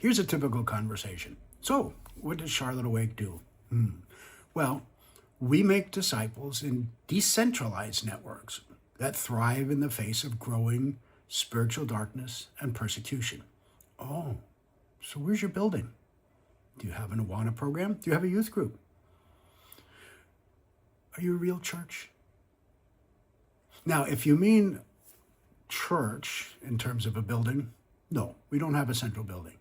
Here's a typical conversation. So, what does Charlotte Awake do? Well, we make disciples in decentralized networks that thrive in the face of growing spiritual darkness and persecution. Oh, so where's your building? Do you have an Awana program? Do you have a youth group? Are you a real church? Now, if you mean church in terms of a building, no, we don't have a central building.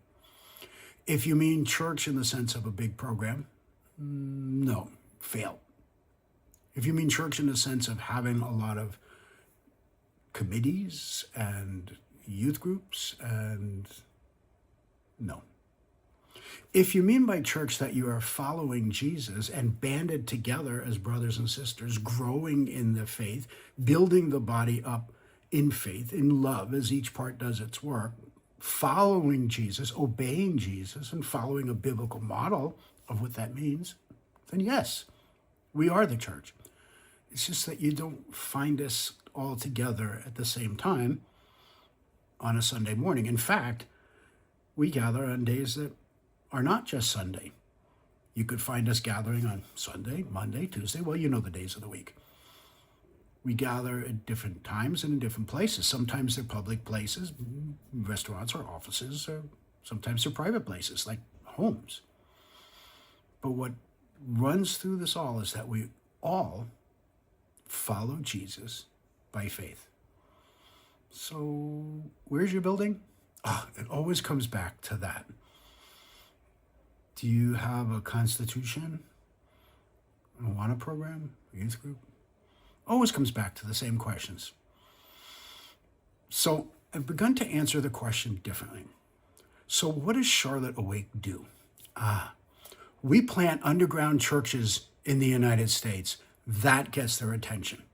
If you mean church in the sense of a big program, no, fail. If you mean church in the sense of having a lot of committees and youth groups, and no. If you mean by church that you are following Jesus and banded together as brothers and sisters, growing in the faith, building the body up in faith, in love, as each part does its work, following Jesus, obeying Jesus, and following a biblical model of what that means, then yes, we are the church. It's just that you don't find us all together at the same time on a Sunday morning. In fact, we gather on days that are not just Sunday. You could find us gathering on Sunday, Monday, Tuesday. Well, you know the days of the week. We gather at different times and in different places. Sometimes they're public places, restaurants or offices, or sometimes they're private places like homes. But what runs through this all is that we all follow Jesus by faith. So where's your building? It always comes back to that. Do you have a constitution, an Awana program, a youth group? Always comes back to the same questions. So I've begun to answer the question differently. So what does Charlotte Awake do? We plant underground churches in the United States. That gets their attention.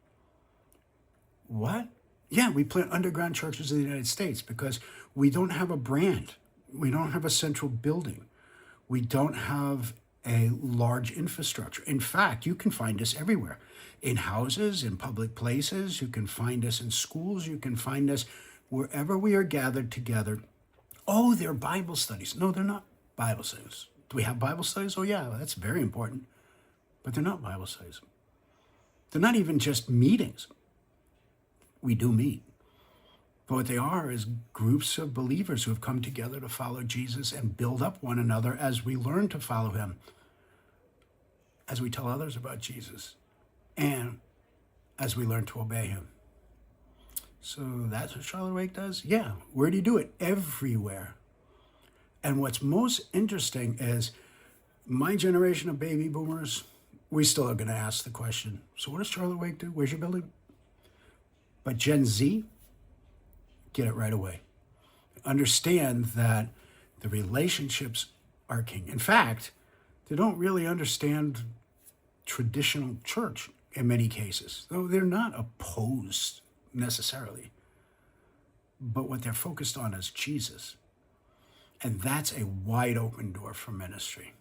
What? Yeah, we plant underground churches in the United States because we don't have a brand. We don't have a central building. We don't have a large infrastructure. In fact, you can find us everywhere. In houses, in public places, you can find us in schools, you can find us wherever we are gathered together. Oh, they're Bible studies. No, they're not Bible studies. Do we have Bible studies? Oh yeah, that's very important. But they're not Bible studies. They're not even just meetings. We do meet. But what they are is groups of believers who have come together to follow Jesus and build up one another as we learn to follow him, as we tell others about Jesus, and as we learn to obey him. So that's what Charlotte Awake does? Yeah. Where do you do it? Everywhere. And what's most interesting is my generation of baby boomers, we still are going to ask the question, so what does Charlotte Awake do? Where's your building? But Gen Z, get it right away. Understand that the relationships are king. In fact, they don't really understand traditional church in many cases, though they're not opposed necessarily. But what they're focused on is Jesus. And that's a wide open door for ministry.